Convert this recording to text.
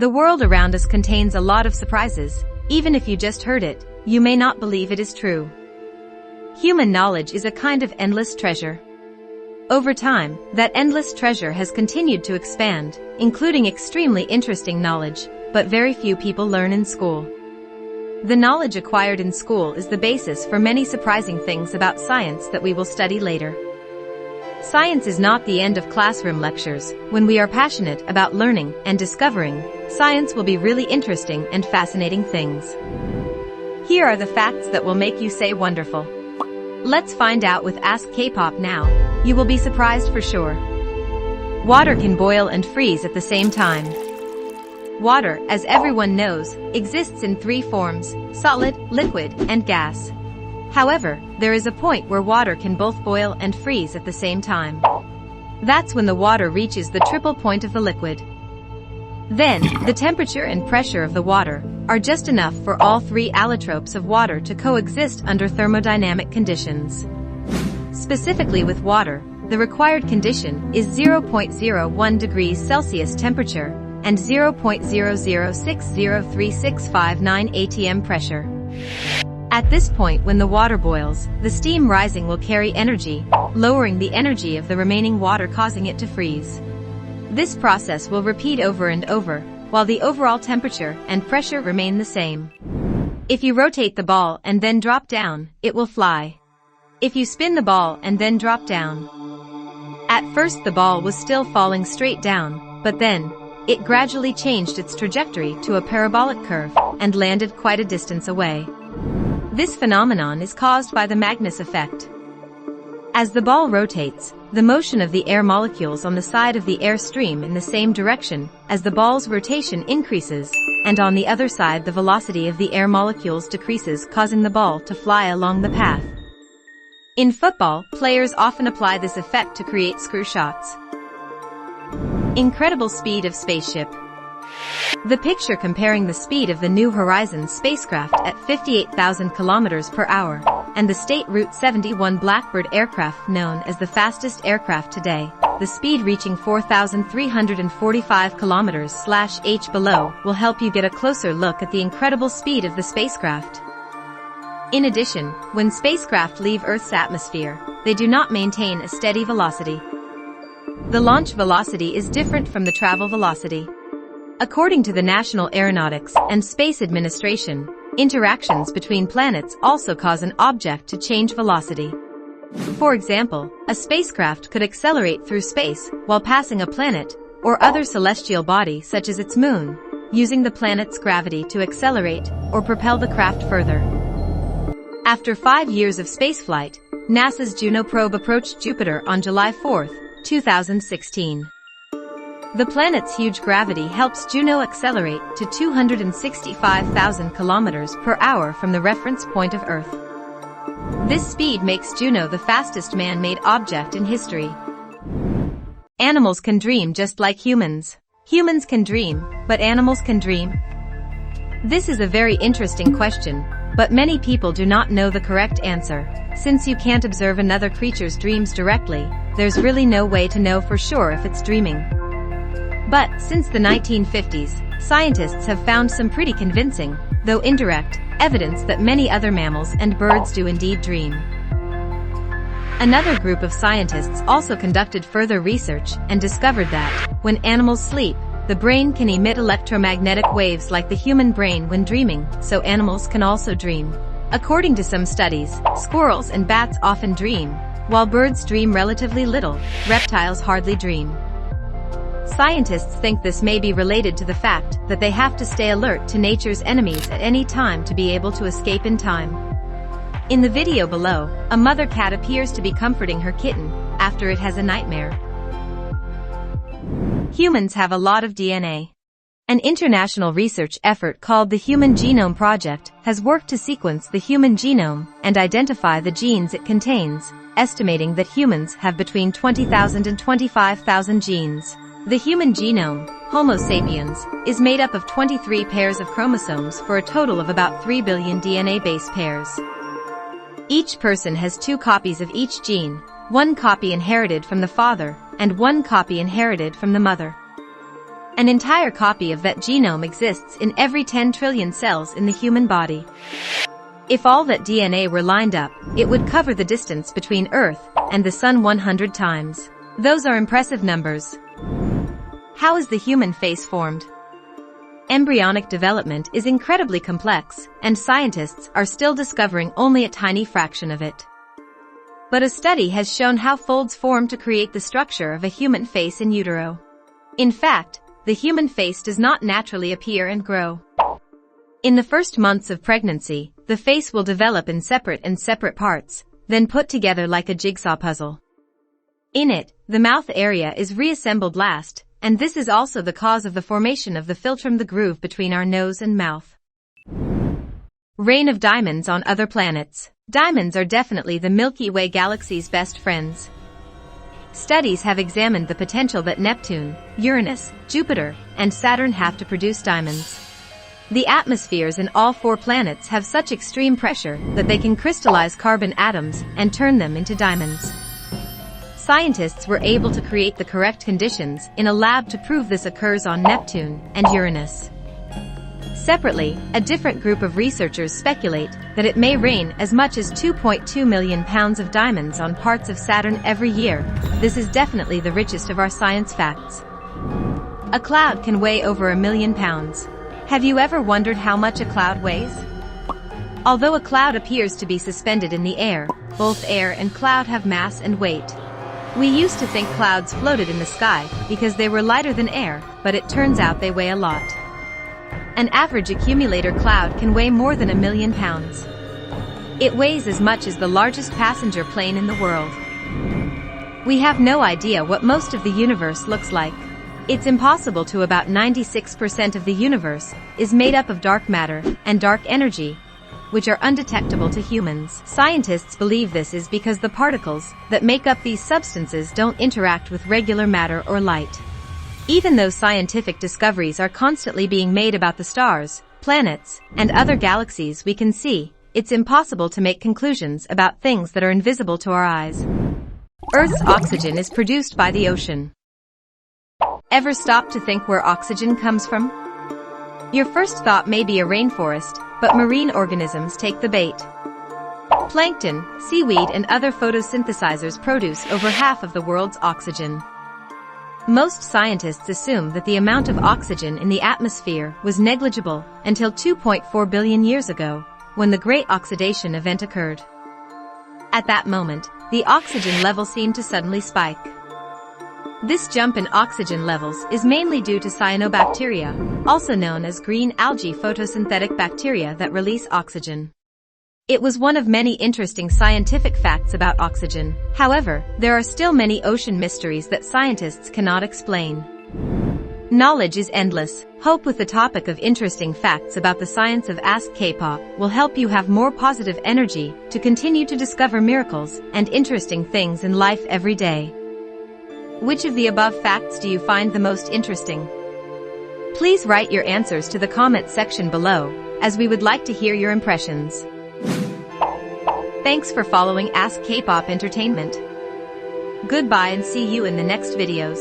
The world around us contains a lot of surprises. Even if you just heard it, you may not believe it is true. Human knowledge is a kind of endless treasure. Over time, that endless treasure has continued to expand, including extremely interesting knowledge, but very few people learn in school. The knowledge acquired in school is the basis for many surprising things about science that we will study later. Science is not the end of classroom lectures. When we are passionate about learning and discovering, science will be really interesting and fascinating things. Here are the facts that will make you say wonderful. Let's find out with Ask K-pop now. You will be surprised for sure. Water can boil and freeze at the same time. Water, as everyone knows, exists in three forms: solid, liquid, and gas. However, there is a point where water can both boil and freeze at the same time. That's when the water reaches the triple point of the liquid. Then, the temperature and pressure of the water are just enough for all three allotropes of water to coexist under thermodynamic conditions. Specifically with water, the required condition is 0.01 degrees Celsius temperature and 0.00603659 atm pressure. At this point, when the water boils, the steam rising will carry energy, lowering the energy of the remaining water, causing it to freeze. This process will repeat over and over, while the overall temperature and pressure remain the same. If you rotate the ball and then drop down, it will fly. If you spin the ball and then drop down. At first the ball was still falling straight down, but then, it gradually changed its trajectory to a parabolic curve and landed quite a distance away. This phenomenon is caused by the Magnus effect. As the ball rotates, the motion of the air molecules on the side of the air stream in the same direction as the ball's rotation increases, and on the other side the velocity of the air molecules decreases, causing the ball to fly along the path. In football, players often apply this effect to create screw shots. Incredible speed of spaceship. The picture comparing the speed of the New Horizons spacecraft at 58,000 kilometers per hour and the State Route 71 Blackbird aircraft, known as the fastest aircraft today, the speed reaching 4,345 kilometers/h below, will help you get a closer look at the incredible speed of the spacecraft. In addition, when spacecraft leave Earth's atmosphere, they do not maintain a steady velocity. The launch velocity is different from the travel velocity. According to the National Aeronautics and Space Administration, interactions between planets also cause an object to change velocity. For example, a spacecraft could accelerate through space while passing a planet or other celestial body such as its moon, using the planet's gravity to accelerate or propel the craft further. After 5 years of spaceflight, NASA's Juno probe approached Jupiter on July 4, 2016. The planet's huge gravity helps Juno accelerate to 265,000 kilometers per hour from the reference point of Earth. This speed makes Juno the fastest man-made object in history. Animals can dream just like humans. Humans can dream, but animals can dream? This is a very interesting question, but many people do not know the correct answer. Since you can't observe another creature's dreams directly, there's really no way to know for sure if it's dreaming. But, since the 1950s, scientists have found some pretty convincing, though indirect, evidence that many other mammals and birds do indeed dream. Another group of scientists also conducted further research and discovered that, when animals sleep, the brain can emit electromagnetic waves like the human brain when dreaming, so animals can also dream. According to some studies, squirrels and bats often dream, while birds dream relatively little. Reptiles hardly dream. Scientists think this may be related to the fact that they have to stay alert to nature's enemies at any time to be able to escape in time. In the video below, a mother cat appears to be comforting her kitten after it has a nightmare. Humans have a lot of DNA. An international research effort called the Human Genome Project has worked to sequence the human genome and identify the genes it contains, estimating that humans have between 20,000 and 25,000 genes. The human genome, Homo sapiens, is made up of 23 pairs of chromosomes for a total of about 3 billion DNA base pairs. Each person has 2 copies of each gene, 1 copy inherited from the father, and 1 copy inherited from the mother. An entire copy of that genome exists in every 10 trillion cells in the human body. If all that DNA were lined up, it would cover the distance between Earth and the Sun 100 times. Those are impressive numbers. How is the human face formed? Embryonic development is incredibly complex, and scientists are still discovering only a tiny fraction of it. But a study has shown how folds form to create the structure of a human face in utero. In fact, the human face does not naturally appear and grow. In the first months of pregnancy, the face will develop in separate parts, then put together like a jigsaw puzzle. In it, the mouth area is reassembled last, and this is also the cause of the formation of the philtrum, the groove between our nose and mouth. Rain of diamonds on other planets. Diamonds are definitely the Milky Way galaxy's best friends. Studies have examined the potential that Neptune, Uranus, Jupiter, and Saturn have to produce diamonds. The atmospheres in all 4 planets have such extreme pressure that they can crystallize carbon atoms and turn them into diamonds. Scientists were able to create the correct conditions in a lab to prove this occurs on Neptune and Uranus. Separately, a different group of researchers speculate that it may rain as much as 2.2 million pounds of diamonds on parts of Saturn every year. This is definitely the richest of our science facts. A cloud can weigh over 1 million pounds. Have you ever wondered how much a cloud weighs? Although a cloud appears to be suspended in the air, both air and cloud have mass and weight. We used to think clouds floated in the sky because they were lighter than air, but it turns out they weigh a lot. An average accumulator cloud can weigh more than 1 million pounds. It weighs as much as the largest passenger plane in the world. We have no idea what most of the universe looks like. It's impossible to. About 96% of the universe is made up of dark matter and dark energy, which are undetectable to humans. Scientists believe this is because the particles that make up these substances don't interact with regular matter or light. Even though scientific discoveries are constantly being made about the stars, planets, and other galaxies we can see, it's impossible to make conclusions about things that are invisible to our eyes. Earth's oxygen is produced by the ocean. Ever stop to think where oxygen comes from? Your first thought may be a rainforest, but marine organisms take the bait. Plankton, seaweed, and other photosynthesizers produce over half of the world's oxygen. Most scientists assume that the amount of oxygen in the atmosphere was negligible until 2.4 billion years ago, when the Great Oxidation Event occurred. At that moment, the oxygen level seemed to suddenly spike. This jump in oxygen levels is mainly due to cyanobacteria, also known as green algae photosynthetic bacteria that release oxygen. It was one of many interesting scientific facts about oxygen. However, there are still many ocean mysteries that scientists cannot explain. Knowledge is endless. Hope with the topic of interesting facts about the science of Ask K-pop will help you have more positive energy to continue to discover miracles and interesting things in life every day. Which of the above facts do you find the most interesting? Please write your answers to the comment section below, as we would like to hear your impressions. Thanks for following Ask K-pop Entertainment. Goodbye and see you in the next videos.